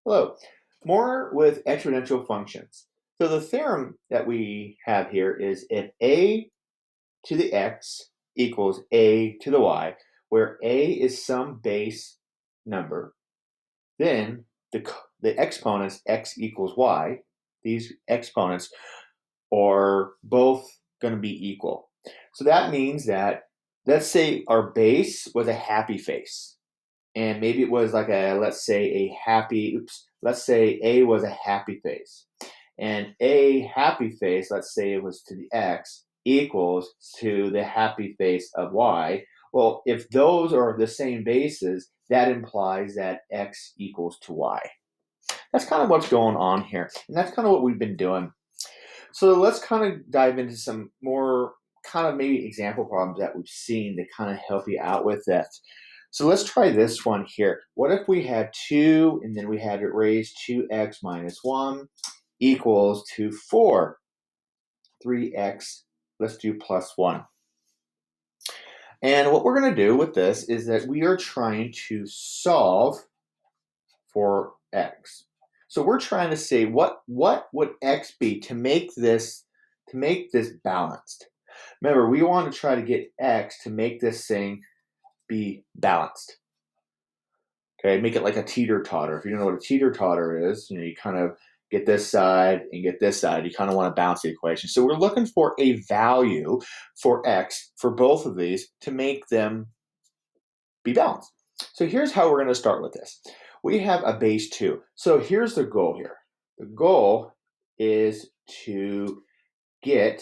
Hello. More with exponential functions. So the theorem that we have here is if a to the x equals a to the y, where a is some base number, then the exponents x equals y, these exponents are both going to be equal. So that means that, let's say our base was a happy face. And maybe it was like let's say let's say A was a happy face. And a happy face, let's say it was to the x, equals to the happy face of y. Well, if those are the same bases, that implies that x equals to y. That's kind of what's going on here. And that's kind of what we've been doing. So let's kind of dive into some more kind of maybe example problems that we've seen to kind of help you out with that. So let's try this one here. What if we had 2 and then we had it raised 2x minus 1 equals to 4? 3x, let's do plus 1. And what we're going to do with this is that we are trying to solve for x. So we're trying to say what would x be to make this balanced. Remember, we want to try to get x to make this thing be balanced. Okay, make it like a teeter-totter. If you don't know what a teeter-totter is, you kind of get this side and get this side. You kind of want to balance the equation. So we're looking for a value for x for both of these to make them be balanced. So here's how we're going to start with this. We have a base 2. So here's the goal here. The goal is to get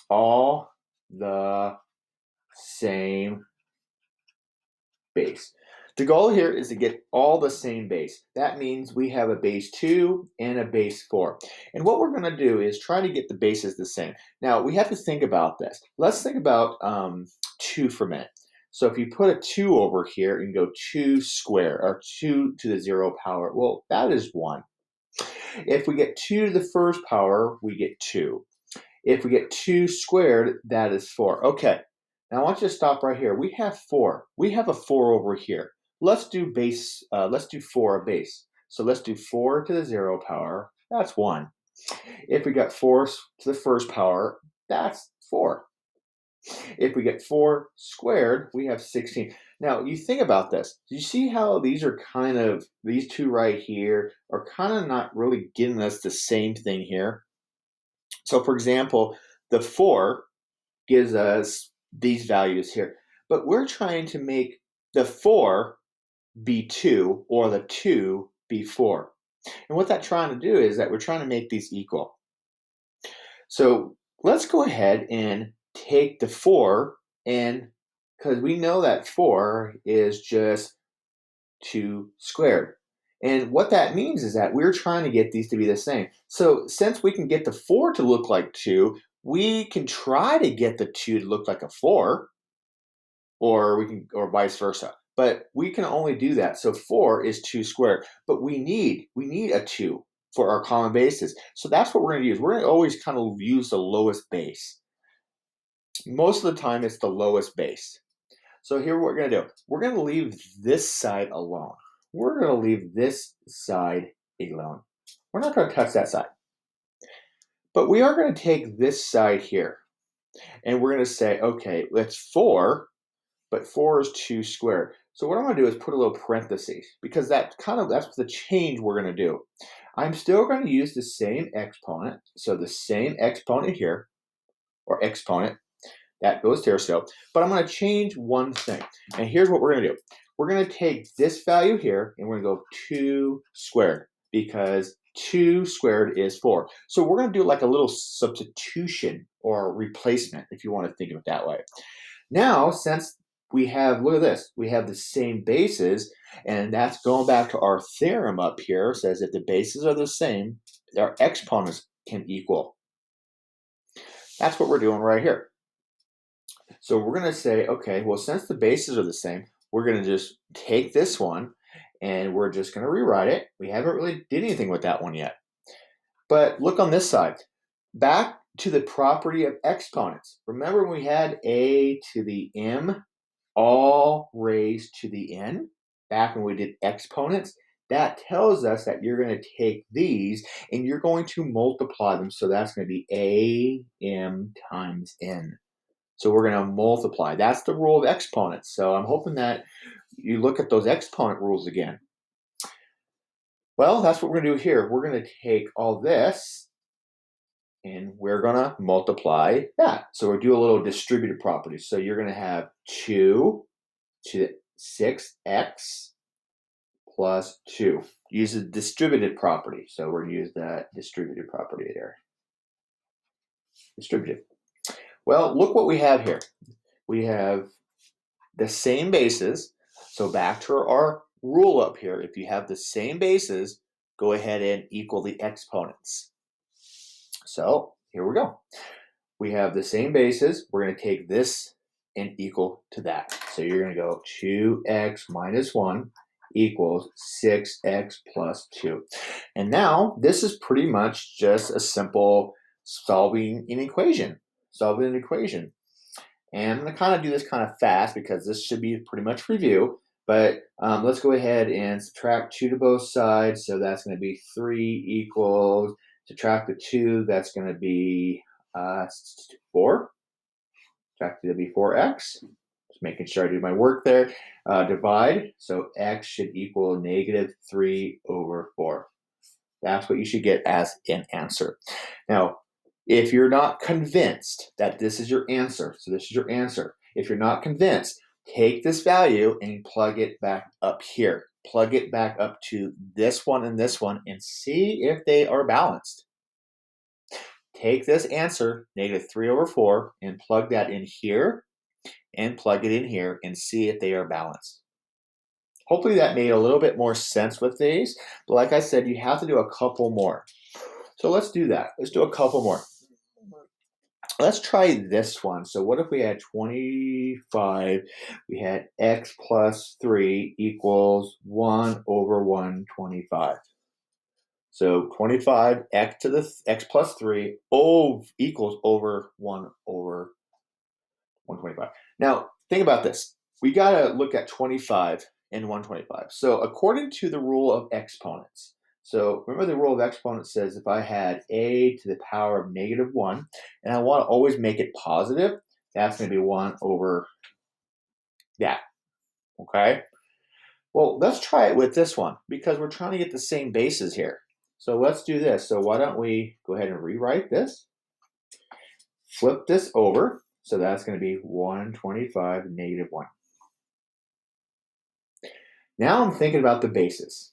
all the same base. The goal here is to get all the same base. That means we have a base 2 and a base 4. And what we're going to do is try to get the bases the same. Now, we have to think about this. Let's think about 2 for a minute. So if you put a 2 over here and go 2 squared, or 2 to the 0 power, well, that is 1. If we get 2 to the first power, we get 2. If we get 2 squared, that is 4. Okay, now I want you to stop right here. We have 4. We have a 4 over here. Let's do 4 a base. So let's do 4 to the 0 power. That's 1. If we got 4 to the first power, that's 4. If we get 4 squared, we have 16. Now, you think about this. Do you see how these two right here are kind of not really giving us the same thing here? So, for example, the 4 gives us these values here. But we're trying to make the 4 be 2 or the 2 be 4. And what that's trying to do is that we're trying to make these equal. So let's go ahead and take the 4, and because we know that 4 is just 2 squared. And what that means is that we're trying to get these to be the same. So since we can get the 4 to look like 2, we can try to get the 2 to look like a 4, or vice versa. But we can only do that. So 4 is 2 squared. But we need a 2 for our common bases. So that's what we're going to use. We're going to always kind of use the lowest base. Most of the time, it's the lowest base. So here what we're going to do. We're going to leave this side alone. We're going to leave this side alone. We're not going to touch that side. But we are going to take this side here. And we're going to say, okay, that's 4, but 4 is 2 squared. So what I'm going to do is put a little parentheses, because that's the change we're going to do. I'm still going to use the same exponent. So the same exponent here, or exponent, that goes there still. But I'm going to change one thing. And here's what we're going to do. We're going to take this value here, and we're going to go 2 squared, because 2 squared is 4. So we're going to do like a little substitution or replacement, if you want to think of it that way. Now, since we have, look at this, we have the same bases, and that's going back to our theorem up here. It says if the bases are the same, our exponents can equal. That's what we're doing right here. So we're going to say, okay, well, since the bases are the same, we're going to just take this one, and we're just going to rewrite it. We haven't really did anything with that one yet. But look on this side. Back to the property of exponents. Remember when we had a to the m all raised to the n back when we did exponents? that tells us that you're going to take these and you're going to multiply them. So that's going to be AM times N. So we're going to multiply. That's the rule of exponents. So I'm hoping that you look at those exponent rules again. Well, that's what we're going to do here. We're going to take all this and we're going to multiply that. So we'll do a little distributive property. So you're going to have 2 to the 6x plus 2. Use the distributive property. So we're going to use that distributive property there. Distributive. Well, look what we have here. We have the same bases. So back to our rule up here. If you have the same bases, go ahead and equal the exponents. So here we go. We have the same bases. We're going to take this and equal to that. So you're going to go 2x minus 1 equals 6x plus 2. And now this is pretty much just a simple solving an equation. And I'm going to kind of do this kind of fast because this should be pretty much review. But let's go ahead and subtract 2 to both sides. So that's going to be 3 equals, subtract the 2, that's going to be 4. Subtract to be 4x. Just making sure I do my work there. Divide. So x should equal negative 3 over 4. That's what you should get as an answer. Now, if you're not convinced that this is your answer, so this is your answer. If you're not convinced, take this value and plug it back up here. Plug it back up to this one and see if they are balanced. Take this answer, negative 3 over 4, and plug that in here and plug it in here and see if they are balanced. Hopefully that made a little bit more sense with these. But like I said, you have to do a couple more. So let's do that. Let's do a couple more. Let's try this one. So what if we had 25, we had x plus 3 equals 1 over 125. So 25 x to the x plus 3 equals over 1 over 125. Now, think about this. We got to look at 25 and 125. So according to the rule of exponents, so remember the rule of exponents says if I had a to the power of negative 1, and I want to always make it positive, that's going to be 1 over that, okay? Well, let's try it with this one because we're trying to get the same bases here. So let's do this. So why don't we go ahead and rewrite this, flip this over, so that's going to be 125 negative 1. Now I'm thinking about the bases.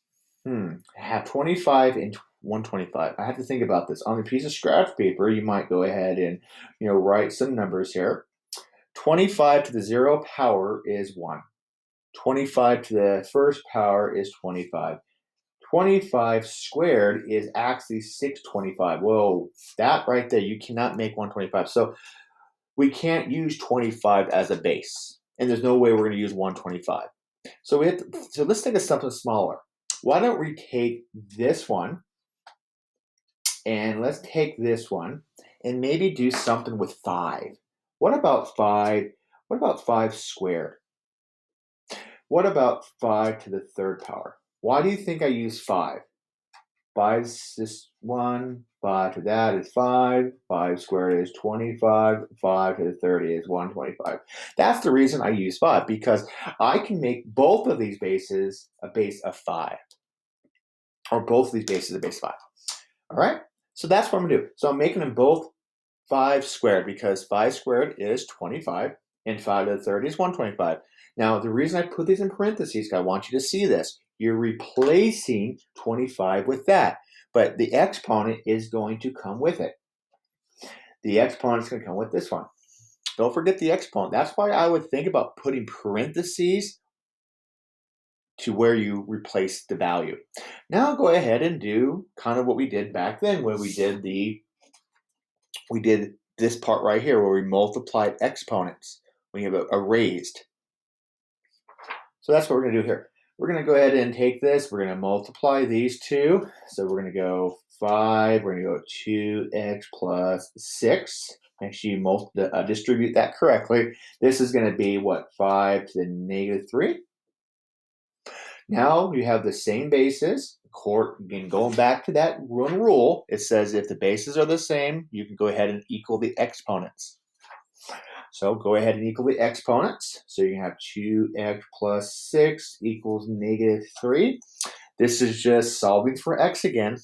I have 25 and 125. I have to think about this. On a piece of scratch paper, you might go ahead and write some numbers here. 25 to the 0 power is 1. 25 to the first power is 25. 25 squared is actually 625. Whoa, that right there, you cannot make 125. So we can't use 25 as a base. And there's no way we're going to use 125. So let's think of something smaller. Why don't we take this one and let's take this one and maybe do something with 5. What about 5? What about 5 squared? What about 5 to the third power? Why do you think I use 5? 5 is this 1, 5 to that is 5, 5 squared is 25, 5 to the 30 is 125. That's the reason I use 5, because I can make both of these bases a base of 5. Or both of these bases a base of 5. All right? So that's what I'm going to do. So I'm making them both 5 squared because 5 squared is 25 and 5 to the 30 is 125. Now, the reason I put these in parentheses, I want you to see this. You're replacing 25 with that, but the exponent is going to come with it. The exponent is going to come with this one. Don't forget the exponent. That's why I would think about putting parentheses to where you replace the value. Now go ahead and do kind of what we did back then when we did this part right here where we multiplied exponents when you have a raised. So that's what we're going to do here. We're going to go ahead and take this. We're going to multiply these two. So we're going to go 5. We're going to go 2x plus 6. Make sure you distribute that correctly. This is going to be, what, 5 to the negative 3? Now you have the same bases. Again, going back to that one rule, it says if the bases are the same, you can go ahead and equal the exponents. So go ahead and equal the exponents. So you can have 2x plus 6 equals negative 3. This is just solving for x again.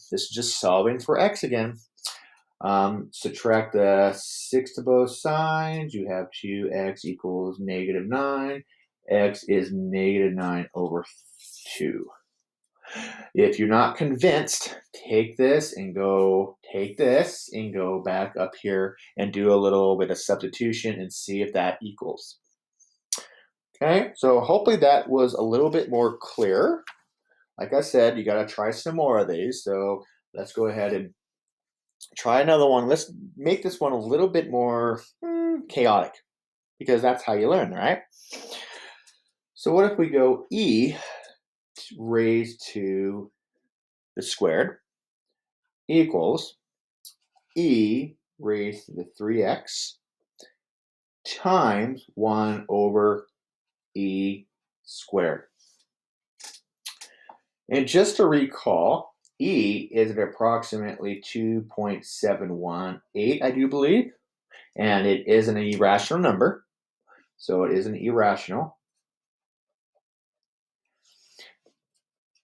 Subtract the 6 to both sides. You have 2x equals negative 9. X is negative 9 over 2. If you're not convinced, take this and go back up here and do a little bit of substitution and see if that equals. Okay, so hopefully that was a little bit more clear. Like I said, you got to try some more of these. So let's go ahead and try another one. Let's make this one a little bit more chaotic because that's how you learn, right? So what if we go e raised to the squared equals e raised to the 3x times 1 over e squared. And just to recall, e is at approximately 2.718, I do believe, and it is an irrational number, so it is an irrational.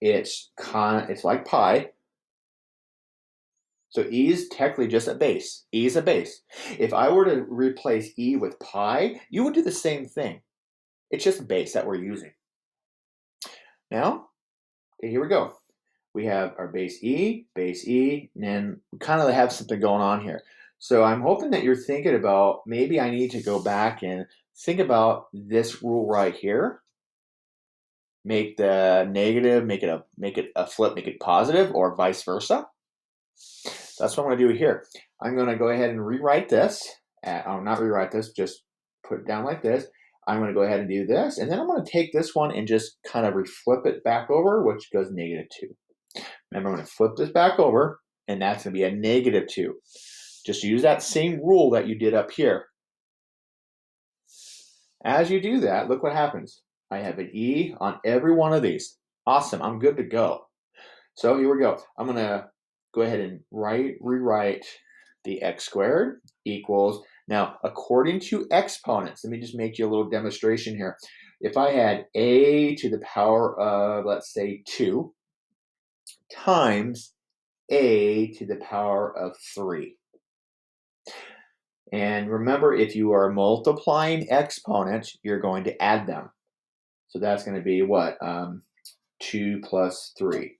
It's like pi. So e is technically just a base. E is a base. If I were to replace e with pi, you would do the same thing. It's just a base that we're using. Now, okay, here we go. We have our base e, and then we kind of have something going on here. So I'm hoping that you're thinking about, maybe I need to go back and think about this rule right here. Make the negative, make it a flip, make it positive, or vice versa. That's what I'm going to do here. I'm going to go ahead and rewrite this. Not rewrite this, just put it down like this. I'm going to go ahead and do this, and then I'm going to take this one and just kind of reflip it back over, which goes negative 2. Remember, I'm going to flip this back over, and that's going to be a negative 2. Just use that same rule that you did up here. As you do that, look what happens. I have an e on every one of these. Awesome, I'm good to go. So here we go. I'm going to go ahead and rewrite the x squared equals, now according to exponents, let me just make you a little demonstration here. If I had a to the power of, let's say, 2 times a to the power of 3. And remember, if you are multiplying exponents, you're going to add them. So that's going to be what? 2 plus 3.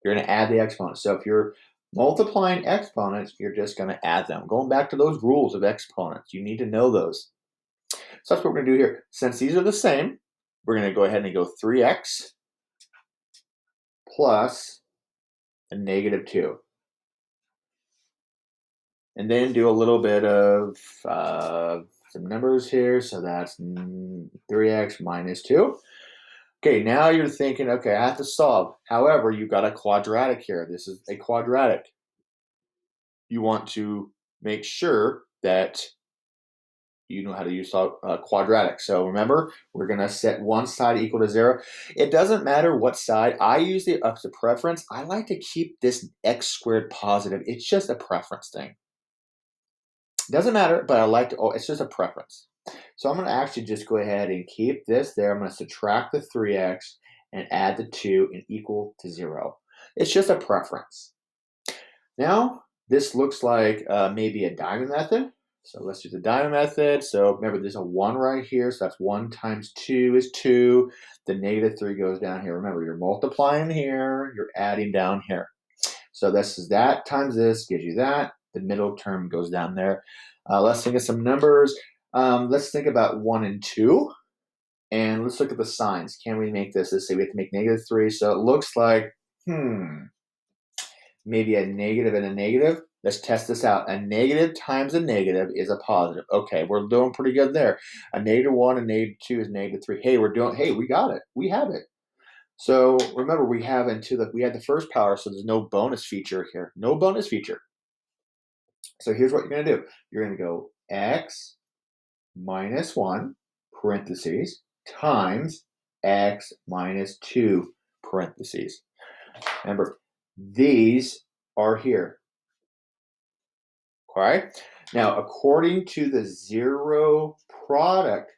You're going to add the exponents. So if you're multiplying exponents, you're just going to add them. Going back to those rules of exponents, you need to know those. So that's what we're going to do here. Since these are the same, we're going to go ahead and go 3x plus a negative 2. And then do a little bit of some numbers here. So that's 3x minus 2. Okay, now you're thinking, okay, I have to solve. However, you've got a quadratic here. This is a quadratic. You want to make sure that you know how to use quadratic. So remember, we're going to set one side equal to 0. It doesn't matter what side. I use the up to preference. I like to keep this x squared positive. It's just a preference thing. Doesn't matter, but I like to, it's just a preference. So I'm going to actually just go ahead and keep this there. I'm going to subtract the 3x and add the 2 and equal to 0. It's just a preference. Now, this looks like maybe a diamond method. So let's use the diamond method. So remember, there's a 1 right here. So that's 1 times 2 is 2. The negative 3 goes down here. Remember, you're multiplying here. You're adding down here. So this is that times this gives you that. The middle term goes down there. Let's think of some numbers. Let's think about 1 and 2. And let's look at the signs. Can we make this? Let's say we have to make negative 3. So it looks like, maybe a negative and a negative. Let's test this out. A negative times a negative is a positive. Okay, we're doing pretty good there. A negative 1 and negative 2 is negative 3. Hey, we got it. We have it. So remember, we had the first power, so there's no bonus feature here. No bonus feature. So here's what you're going to do. You're going to go x minus 1, parentheses, times x minus 2, parentheses. Remember, these are here. All right. Now, according to the zero product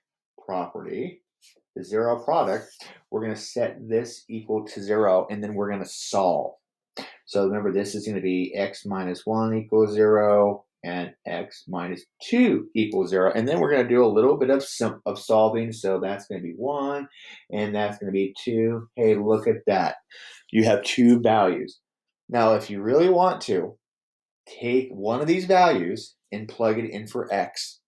property, the zero product, we're going to set this equal to 0, and then we're going to solve. So remember, this is going to be x minus 1 equals 0, and x minus 2 equals 0. And then we're going to do a little bit of solving. So that's going to be 1, and that's going to be 2. Hey, look at that. You have 2 values. Now, if you really want to, take one of these values and plug it in for x,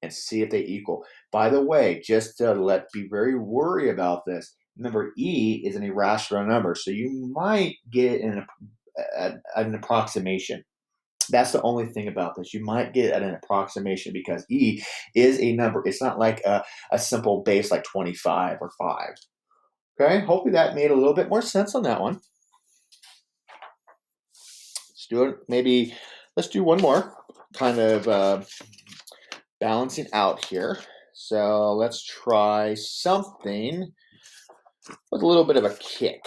and see if they equal. By the way, just to be very worried about this, remember e is an irrational number, so you might get an approximation. That's the only thing about this. You might get an approximation because e is a number. It's not like a simple base like 25 or 5. Okay, hopefully that made a little bit more sense on that one. Let's do it. Maybe let's do one more, kind of balancing out here. So let's try something with a little bit of a kick.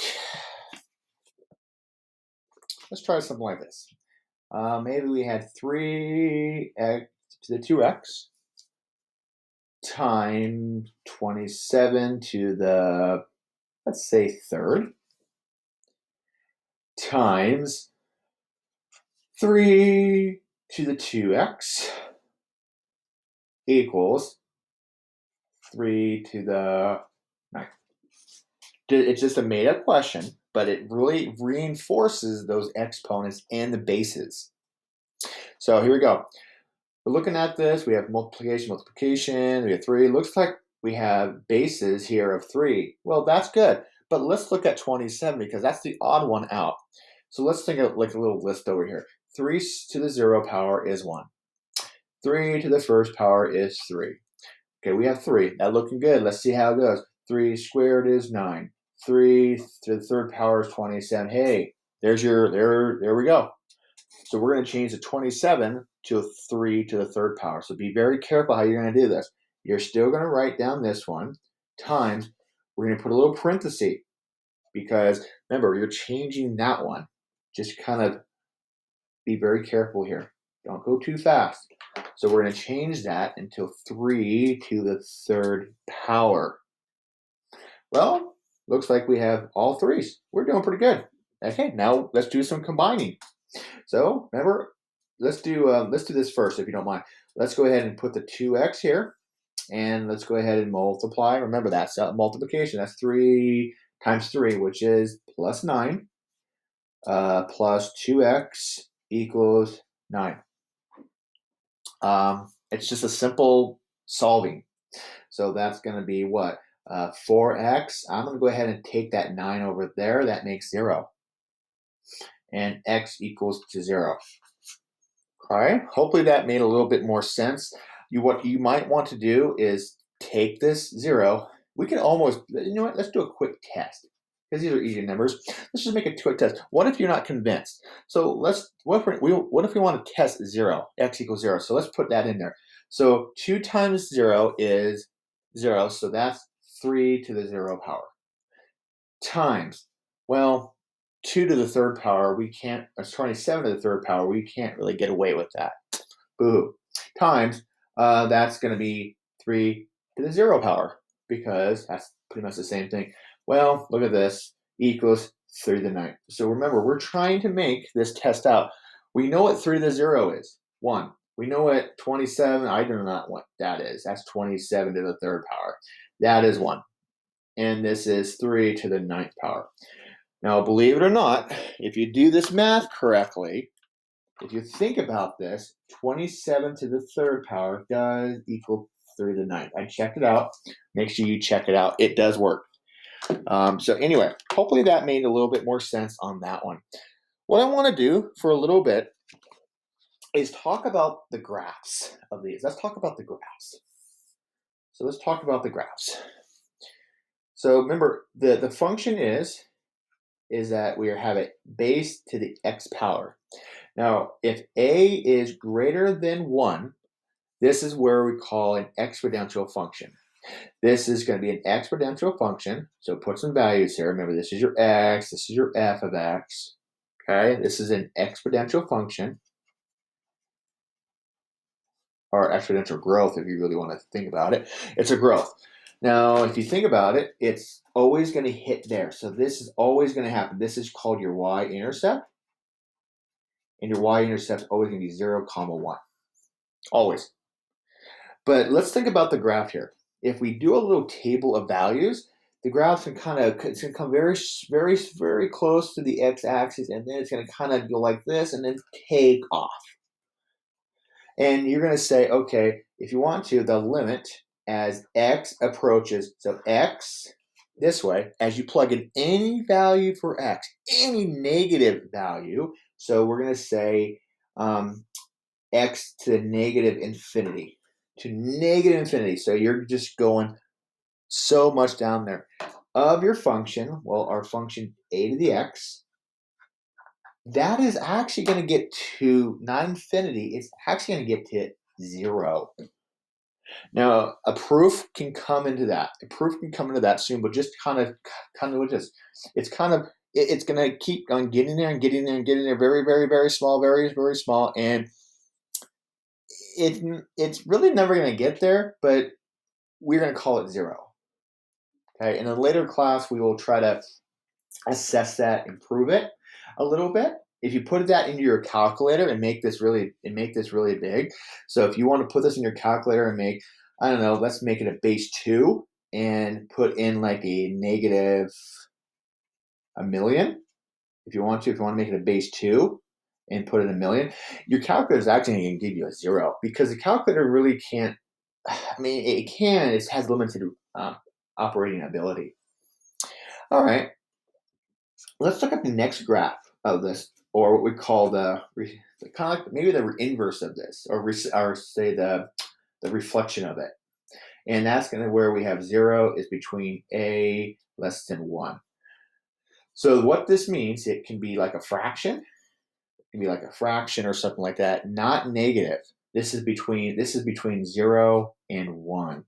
Let's try something like this. Maybe we had 3x to the 2x times 27 to the, let's say, third, times 3 to the 2x equals 3 to the 9. It's just a made-up question, but it really reinforces those exponents and the bases. So here we go. We're looking at this. We have multiplication. We have 3. Looks like we have bases here of 3. Well, that's good. But let's look at 27 because that's the odd one out. So let's think of like a little list over here. 3 to the 0 power is 1. 3 to the first power is 3. Okay, we have 3. That's looking good. Let's see how it goes. 3 squared is 9. 3 to the third power is 27. Hey, there we go. So we're going to change the 27 to 3 to the third power. So be very careful how you're going to do this. You're still going to write down this one times. We're going to put a little parenthesis because remember, you're changing that one. Just kind of be very careful here. Don't go too fast. So we're going to change that into 3 to the third power. Well, looks like we have all 3s. We're doing pretty good. Okay, now let's do some combining. So remember, let's do this first, if you don't mind. Let's go ahead and put the 2x here, and let's go ahead and multiply. Remember, that's multiplication. That's 3 times 3, which is plus 9, plus 2x equals 9. It's just a simple solving. So that's going to be what? 4x. I'm going to go ahead and take that 9 over there. That makes 0. And x equals to 0. Okay, hopefully that made a little bit more sense. What you might want to do is take this 0. We can almost, you know what, let's do a quick test. Because these are easy numbers. Let's just make a quick test. What if you're not convinced? So what if we want to test 0, x equals 0? So let's put that in there. So 2 times 0 is 0, so that's 3 to the 0 power. Times, well, 2 to the third power, we can't, or 27 to the third power, we can't really get away with that. Boo. Times, that's going to be 3 to the 0 power, because that's pretty much the same thing. Well, look at this, equals 3 to the 9th. So remember, we're trying to make this test out. We know what 3 to the 0 is, 1. We know what 27, I do not know what that is. That's 27 to the third power. That is 1. And this is 3 to the 9th power. Now, believe it or not, if you do this math correctly, if you think about this, 27 to the third power does equal 3 to the 9th. I checked it out. Make sure you check it out. It does work. So anyway, hopefully that made a little bit more sense on that one. What I want to do for a little bit is talk about the graphs of these. Let's talk about the graphs. So let's talk about the graphs. So remember, the function is that we have a base to the x power. Now, if a is greater than 1, this is where we call an exponential function. This is going to be an exponential function. So put some values here. Remember, this is your x, this is your f of x. Okay, this is an exponential function, or exponential growth if you really want to think about it. It's a growth. Now, if you think about it, it's always going to hit there. So this is always going to happen. This is called your y-intercept. And your y-intercept is always going to be 0, 1. Always. But let's think about the graph here. If we do a little table of values, the graph can it's going to come very, very, very close to the x-axis, and then it's going to kind of go like this and then take off. And you're going to say, okay, if you want to, the limit as x approaches, so x this way, as you plug in any value for x, any negative value, so we're going to say x to negative infinity, to negative infinity. So you're just going so much down there. Of your function, well, our function a to the x, that is actually going to get to not infinity, it's actually going to get to 0. Now, a proof can come into that. A proof can come into that soon, but just kind of with this, it's going to keep on getting there and getting there and getting there, very, very, very small, very, very small, and it's really never going to get there, but we're going to call it 0. Okay, in a later class, we will try to assess that, improve it a little bit. If you put that into your calculator and make this really big, so if you want to put this in your calculator and make, I don't know, let's make it a base 2 and put in like a negative a million. If you want to make it a base 2 and put in a million, your calculator is actually going to give you a 0 because the calculator really can't. I mean, it can. It has limited operating ability. All right. Let's look at the next graph of this, or what we call the kind of like maybe the inverse of this, or say the reflection of it. And that's going to where we have 0 is between a less than 1. So what this means, it can be like a fraction. It can be like a fraction or something like that, not negative. This is between 0 and 1.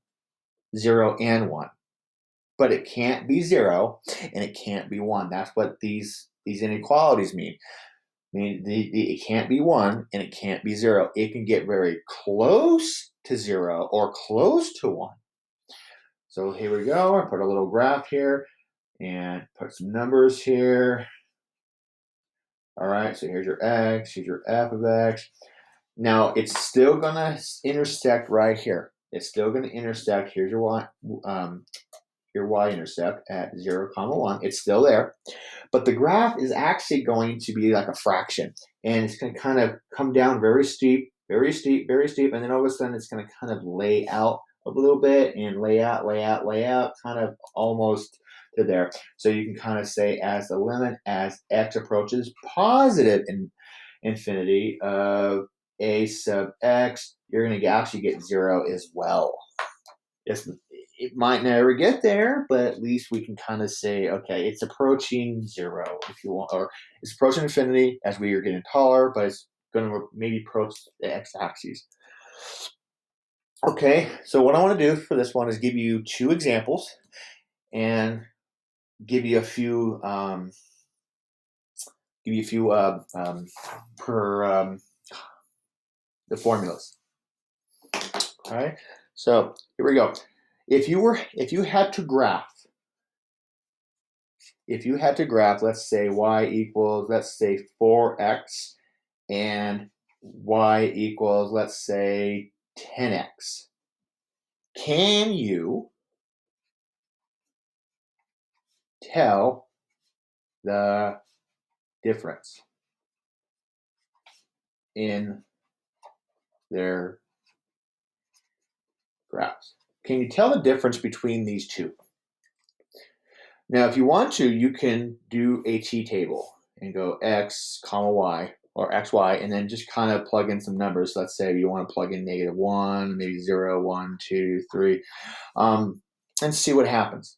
0 and 1. But it can't be 0 and it can't be 1. That's what these inequalities mean. I mean, it can't be 1 and it can't be 0. It can get very close to 0 or close to 1. So here we go. I put a little graph here and put some numbers here. All right, so here's your x, here's your f of x. Now, it's still going to intersect right here. It's still going to intersect. Here's your y-intercept at 0, 1. It's still there. But the graph is actually going to be like a fraction. And it's going to kind of come down very steep, very steep, very steep. And then all of a sudden, it's going to kind of lay out a little bit and lay out, kind of almost to there. So you can kind of say as the limit as x approaches positive infinity of a sub x, you're going to actually get 0 as well. It might never get there, but at least we can kind of say, okay, it's approaching 0 if you want, or it's approaching infinity as we are getting taller, but it's going to maybe approach the x-axis. Okay, so what I want to do for this one is give you 2 examples and give you a few per the formulas. All right, so here we go. If you had to graph, let's say y equals, let's say 4x, and y equals, let's say 10x. Can you tell the difference in their graphs? Can you tell the difference between these two? Now, if you want to, you can do a t-table and go x, comma y, or xy, and then just kind of plug in some numbers. Let's say you want to plug in -1, maybe 0, 1, 2, 3, and see what happens.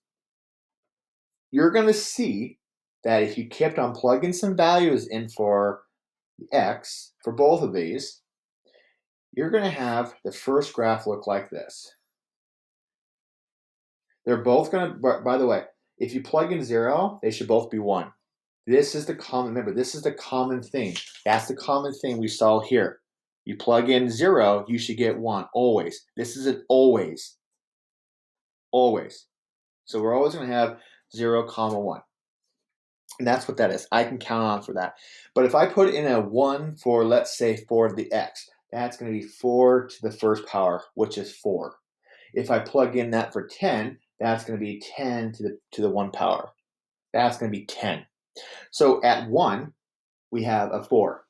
You're going to see that if you kept on plugging some values in for x, for both of these, you're going to have the first graph look like this. They're both going to, by the way, if you plug in 0, they should both be 1. This is the common, remember, this is the common thing. That's the common thing we saw here. You plug in 0, you should get 1, always. This is an always. Always. So we're always going to have 0, 1. And that's what that is. I can count on for that. But if I put in a 1 for, let's say, for the x, that's going to be 4 to the first power, which is 4. If I plug in that for 10, that's going to be 10 to the 1 power. That's going to be 10. So at 1, we have a 4.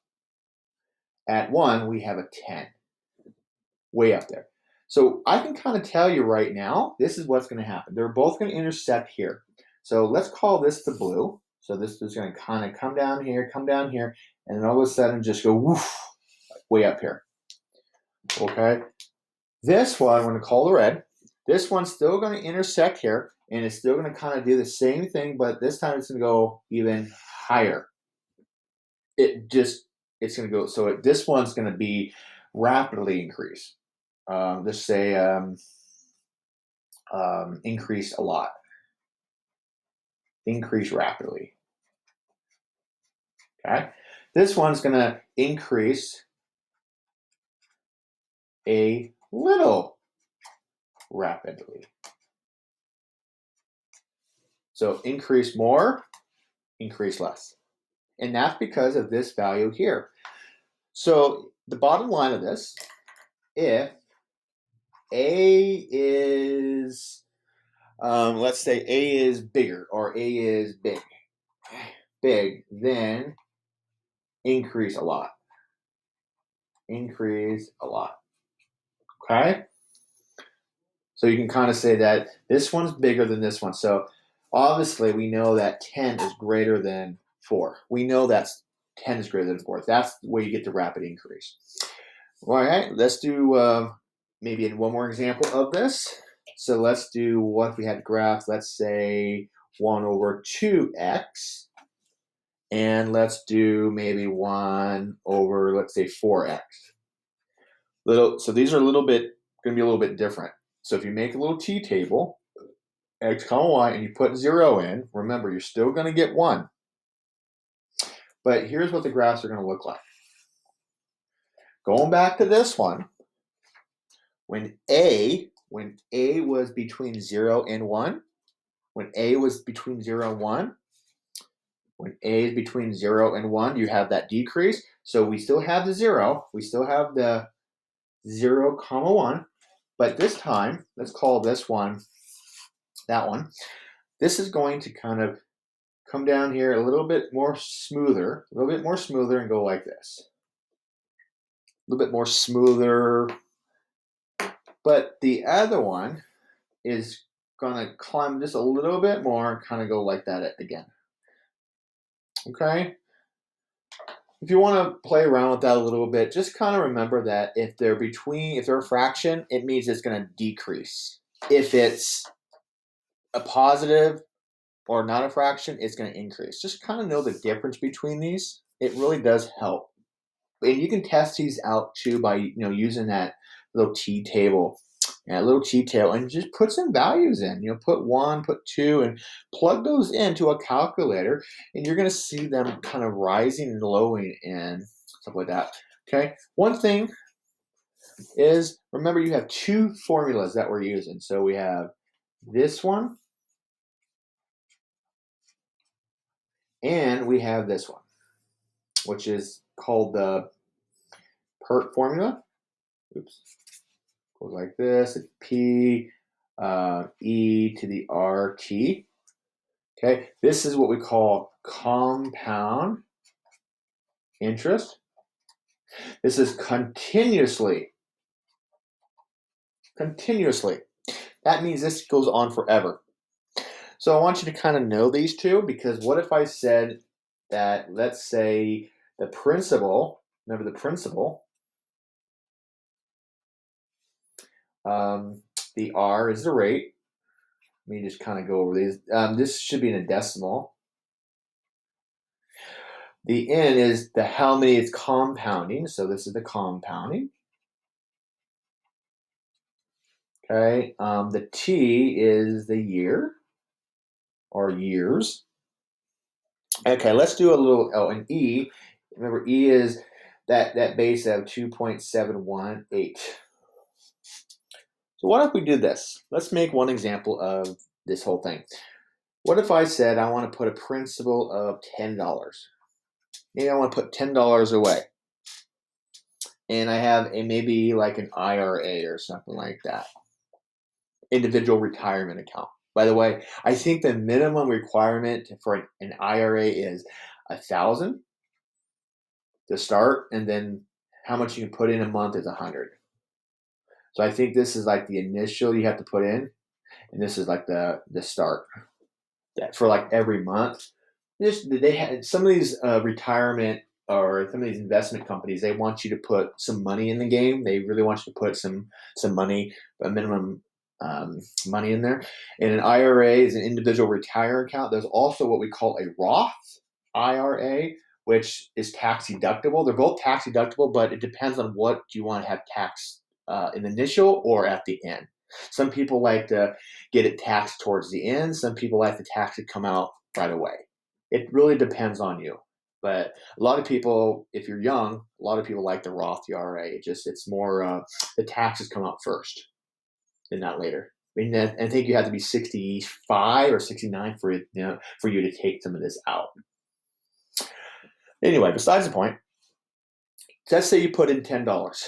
At 1, we have a 10. Way up there. So I can kind of tell you right now, this is what's going to happen. They're both going to intersect here. So let's call this the blue. So this is going to kind of come down here, and then all of a sudden just go woof, way up here. Okay? This one, I'm going to call the red. This one's still going to intersect here, and it's still going to kind of do the same thing, but this time it's going to go even higher. It's going to go, so this one's going to be rapidly increase. Let's say increase a lot. Increase rapidly. Okay? This one's going to increase a little rapidly. So increase more, increase less. And that's because of this value here. So the bottom line of this, if A is, let's say A is bigger or A is big, then increase a lot. Increase a lot. Okay? So you can kind of say that this one's bigger than this one. So obviously we know that 10 is greater than 4. We know that 10 is greater than 4. That's where you get the rapid increase. All right, let's do maybe one more example of this. So let's do what we had graph. Let's say 1 over 2x. And let's do maybe 1 over, let's say, 4x. So these are going to be a little bit different. So if you make a little t-table, x, y, and you put 0 in, remember, you're still going to get 1. But here's what the graphs are going to look like. Going back to this one, when A was between 0 and 1, when A was between 0 and 1, when A is between 0 and 1, you have that decrease. So we still have the 0. We still have the 0, 1. But this time, let's call this one, that one. This is going to kind of come down here a little bit more smoother, and go like this. A little bit more smoother. But the other one is going to climb just a little bit more and kind of go like that again. Okay? If you want to play around with that a little bit, just kind of remember that if they're a fraction, it means it's going to decrease. If it's a positive or not a fraction, it's going to increase. Just kind of know the difference between these. It really does help. And you can test these out too by using that little t-table. And a little t-table, and just put some values in. Put 1, put 2, and plug those into a calculator, and you're going to see them kind of rising and lowering and stuff like that. Okay. One thing is, remember, you have 2 formulas that we're using. So we have this one, and we have this one, which is called the Pert Formula. Oops. Goes like this. It's P E to the RT. Okay, this is what we call compound interest. This is continuously. That means this goes on forever. So I want you to kind of know these two, because what if I said that, let's say, the principal, remember the principal, the R is the rate. Let me just kind of go over these. This should be in a decimal. The N is the how many it's compounding. So this is the compounding. Okay, the T is the year or years. Okay, let's do a little, oh, and E, remember E is that base of 2.718. So what if we do this? Let's make one example of this whole thing. What if I said I want to put a principal of $10? Maybe I want to put $10 away. And I have a maybe like an IRA or something like that. Individual retirement account. By the way, I think the minimum requirement for an IRA is $1,000 to start, and then how much you can put in a month is $100. So I think this is like the initial you have to put in, and this is like the start. That for like every month. They had some of these retirement or some of these investment companies. They want you to put some money in the game. They really want you to put some money, a minimum money in there. And an IRA is an individual retirement account. There's also what we call a Roth IRA, which is tax deductible. They're both tax deductible, but it depends on what you want to have tax in the initial or at the end. Some people like to get it taxed towards the end. Some people like the tax to come out right away. It really depends on you. But a lot of people, if you're young, a lot of people like the Roth IRA. It's more the taxes come out first and not later. I mean, I think you have to be 65 or 69 for it, for you to take some of this out. Anyway, besides the point, let's say you put in $10,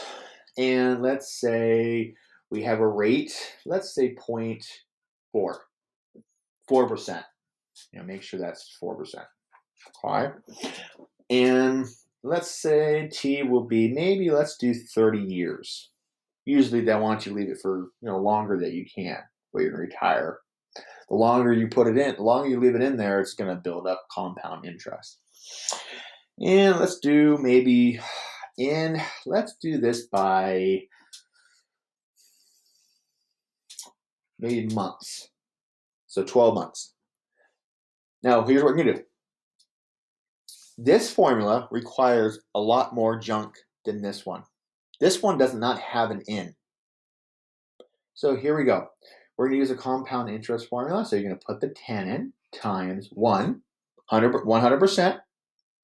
and let's say we have a rate. Let's say 0.4, 4%. Make sure that's 4%. Okay, and let's say T will be maybe let's do 30 years. Usually they want you to leave it for longer that you can, where you're gonna retire. The longer you put it in, the longer you leave it in there, it's gonna build up compound interest. And let's do let's do this by maybe months. So 12 months. Now here's what we're gonna do. This formula requires a lot more junk than this one. This one does not have an in. So here we go. We're going to use a compound interest formula. So you're going to put the 10 in times 100%.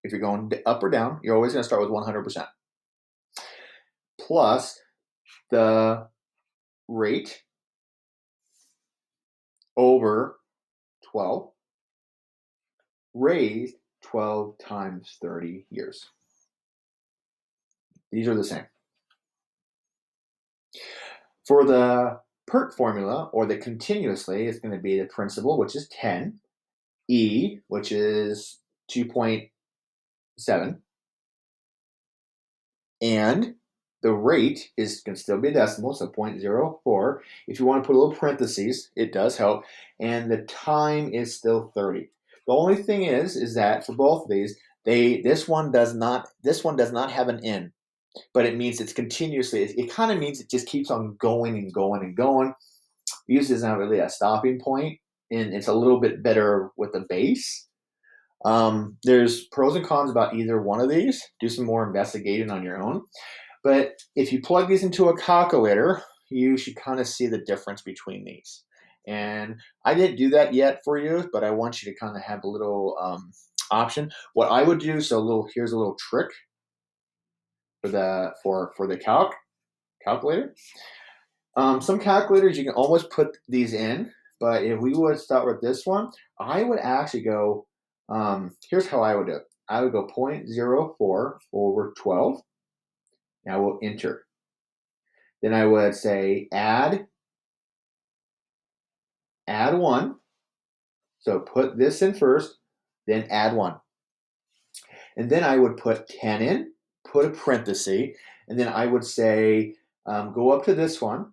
If you're going up or down, you're always going to start with 100%. Plus the rate over 12 raised 12 times 30 years. These are the same. For the Pert formula, or the continuously, it's going to be the principal, which is 10, E, which is 2.7, and the rate can still be decimal, so 0.04. If you want to put a little parentheses, it does help, and the time is still 30. The only thing is that for both of these, this one does not have an in. But it means it's continuously. It kind of means it just keeps on going and going and going. Usually it's not really a stopping point, and it's a little bit better with the base. There's pros and cons about either one of these. Do some more investigating on your own. But if you plug these into a calculator, you should kind of see the difference between these. And I didn't do that yet for you, but I want you to kind of have a little option. What I would do, here's a little trick for the calculator. Some calculators you can almost put these in, but if we would start with this one, I would actually go. Here's how I would do it. I would go 0.04 over 12. And I will enter. Then I would say add 1. So put this in first, then add 1. And then I would put 10 in, put a parenthesis, and then I would say go up to this one,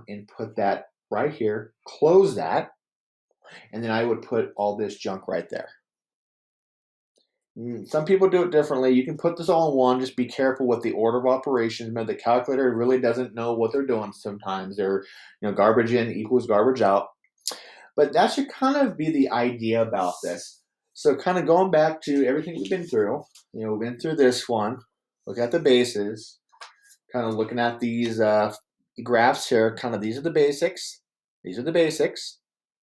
and put that right here, close that, and then I would put all this junk right there. Some people do it differently. You can put this all in one. Just be careful with the order of operations. The calculator really doesn't know what they're doing sometimes. They're, garbage in equals garbage out. But that should kind of be the idea about this. So kind of going back to everything we've been through. We've been through this one. Look at the bases. Kind of looking at these, graphs here, kind of these are the basics. These are the basics.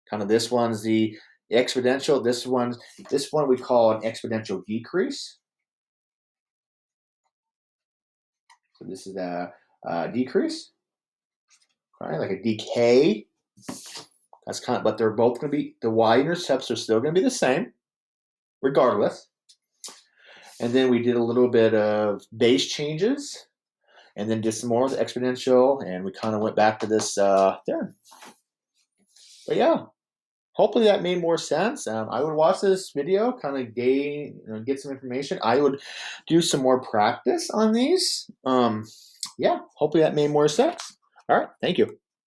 Kind of this one's the exponential. This one we call an exponential decrease. So this is a decrease, right? Like a decay. That's kind of, but they're both going to be, the y-intercepts are still going to be the same, regardless. And then we did a little bit of base changes, and then did some more of the exponential, and we kind of went back to this theorem. But yeah, hopefully that made more sense. I would watch this video, kind of get some information. I would do some more practice on these. Yeah, hopefully that made more sense. All right, thank you.